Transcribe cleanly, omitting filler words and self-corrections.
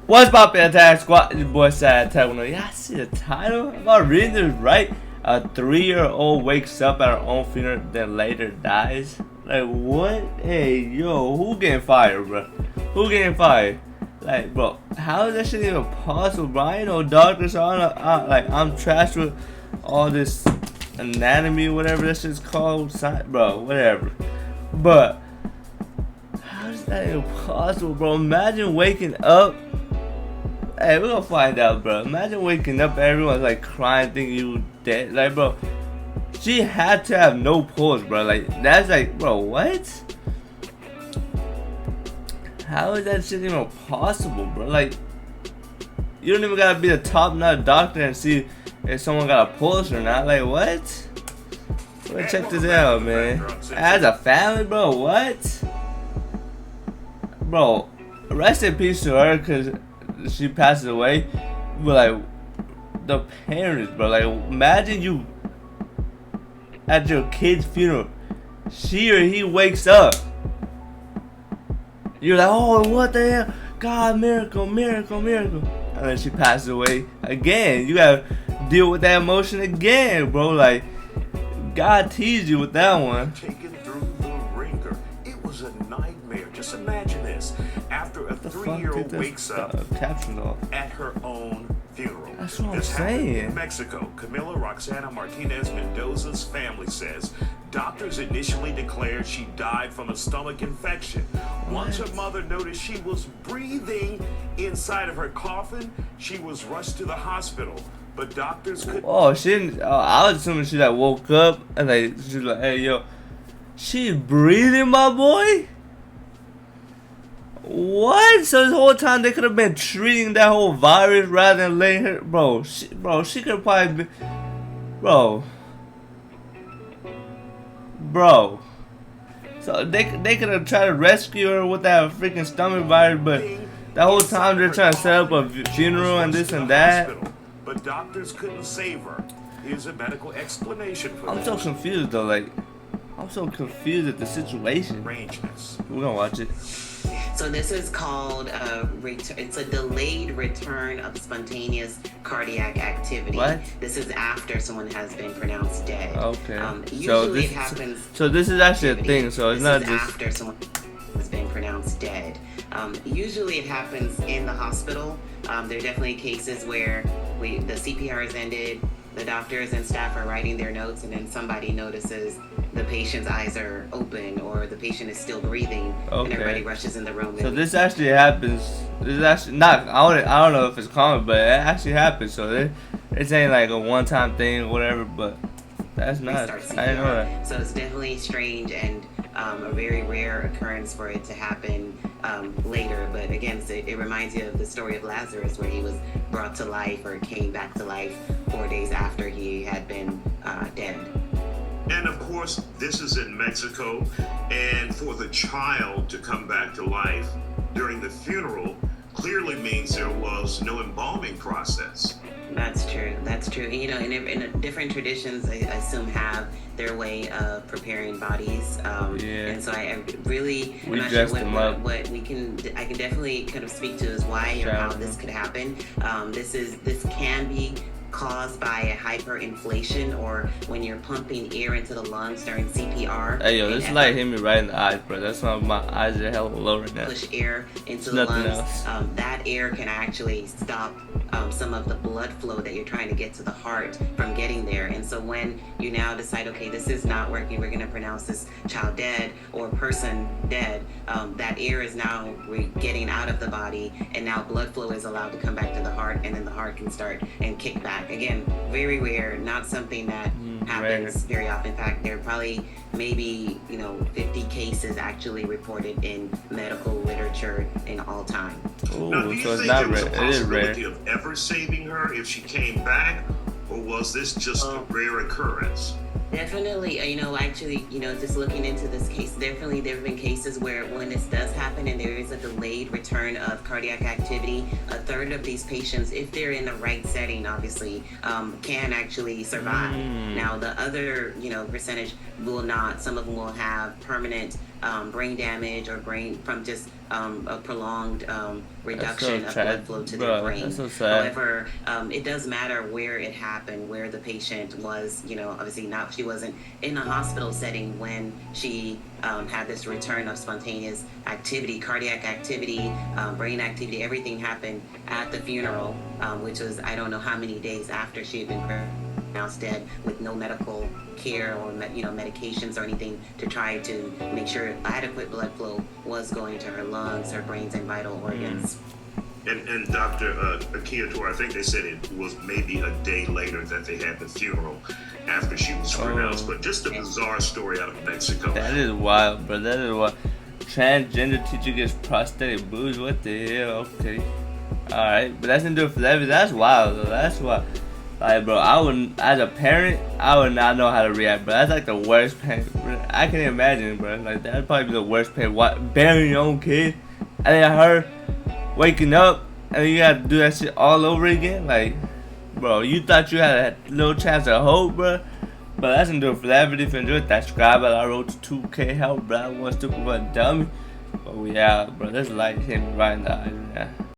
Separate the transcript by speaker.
Speaker 1: What's poppin', Attack Squad? It's your boy SatAttack. Y'all see the title? Am I reading this right? A 3-year-old wakes up at her own funeral, then later dies. Like what? Hey, yo, who getting fired, bro? Who getting fired? Like, bro, how is that shit even possible, bro? I ain't no doctor, so I'm trash with all this anatomy, whatever that shit's called, bro, whatever. But how is that even possible, bro? Imagine waking up. Hey, we're gonna find out, bro. Imagine waking up, everyone's like crying, thinking you dead. Like, bro, she had to have no pulse, bro. Like, that's like, bro, what? How is that shit even possible, bro? Like, you don't even gotta be the top-notch doctor and see if someone got a pulse or not. Like, what? Let's check this out, man. As a family, bro, what? Bro, rest in peace to her, cause she passes away. But like the parents, bro, like imagine you at your kid's funeral, she or he wakes up, you're like, oh, what the hell, God, miracle, miracle, miracle, and then she passes away again. You gotta deal with that emotion again, bro. Like, God teased you with that one.
Speaker 2: Taken through the ringer. It was a nightmare. Just imagine this. After a 3-year-old wakes up at her own funeral.
Speaker 1: That's what
Speaker 2: this
Speaker 1: I'm
Speaker 2: happened
Speaker 1: saying.
Speaker 2: in Mexico. Camila Roxana Martinez Mendoza's family says doctors initially declared she died from a stomach infection. Once her mother noticed she was breathing inside of her coffin, she was rushed to the hospital. But doctors could.
Speaker 1: Oh, she didn't. I was assuming she like woke up and like she's like, hey, yo, she breathing, my boy. What? So this whole time they could have been treating that whole virus rather than letting her, bro. She could have probably been, bro. So they could have tried to rescue her with that freaking stomach virus, but that whole time they're trying to set up a funeral and this and that.
Speaker 2: But doctors couldn't save her. Here's a medical explanation for
Speaker 1: I'm so confused though. Like, I'm so confused at the situation.
Speaker 2: Strangeness.
Speaker 1: We're gonna watch it.
Speaker 3: So this is called it's a delayed return of spontaneous cardiac activity.
Speaker 1: What?
Speaker 3: This is after someone has been pronounced dead.
Speaker 1: Okay.
Speaker 3: Usually it happens.
Speaker 1: So this is actually a thing. So it's not
Speaker 3: just after someone has been pronounced dead. Usually it happens in the hospital. There are definitely cases where the CPR is ended, the doctors and staff are writing their notes, and then somebody notices the patient's eyes are open or the patient is still breathing, and everybody rushes in the room.
Speaker 1: So this actually happens. This is actually not. I don't know if it's common, but it actually happens. So it's ain't like a one-time thing or whatever. But that's not. I didn't know that.
Speaker 3: So it's definitely strange and a very rare occurrence for it to happen later. But again, it reminds you of the story of Lazarus, where he was brought to life or came back to life 4 days after he had been dead.
Speaker 2: And of course, this is in Mexico, and for the child to come back to life during the funeral clearly means there was no embalming process.
Speaker 3: That's true. That's true. And, you know, in different traditions, I assume have their way of preparing bodies. And so I really, I'm not sure what we can. I can definitely kind of speak to is why or how this could happen. This can be caused by a hyperinflation, or when you're pumping air into the lungs during CPR.
Speaker 1: Hey yo, this light hit me right in the eyes, bro. That's why my eyes are hella low right now.
Speaker 3: Push air into the lungs. That air can actually stop some of the blood flow that you're trying to get to the heart from getting there. And so when you now decide, okay, this is not working, we're going to pronounce this child dead or person dead, that air is now getting out of the body, and now blood flow is allowed to come back to the heart, and then the heart can start and kick back. Again, very rare, not something that happens very often. In fact, there are probably maybe 50 cases actually reported in medical literature in all time.
Speaker 2: Now, do you think there was a possibility of ever saving her if she came back, or was this just a rare occurrence?
Speaker 3: Definitely, actually, just looking into this case, definitely there have been cases where when this does happen and there is a delayed return of cardiac activity, a third of these patients, if they're in the right setting, obviously, can actually survive. Now, the other, percentage will not. Some of them will have permanent brain damage or brain from just a prolonged reduction of blood flow to their brain.
Speaker 1: That's so sad.
Speaker 3: However, it does matter where it happened, where the patient was. You know, obviously she wasn't in a hospital setting when she had this return of spontaneous activity, cardiac activity, brain activity. Everything happened at the funeral, which was, I don't know how many days after she had been pronounced dead, with no medical care or medications or anything to try to make sure adequate blood flow was going to her lungs, her brains, and vital organs.
Speaker 2: And Dr. Akiator, I think they said it was maybe a day later that they had the funeral after she was pronounced. But just a bizarre story out of Mexico.
Speaker 1: That is wild, bro. That is wild. Transgender teacher gets prosthetic boobs. What the hell? Okay. Alright, but that's into celebrity. That's wild, though. That's wild. Like, bro, I would, as a parent, I would not know how to react, bro. That's like the worst pain. Bro. I can imagine, bro. Like, that'd probably be the worst pain. What, burying your own kid? And then her waking up, and you gotta do that shit all over again? Like, bro, you thought you had a little chance of hope, bro? But that's into celebrity. If you enjoyed that, subscribe. I wrote to 2K help, bro. I want stupid but dummy. But we out, bro. This light hit me right in the eye, man.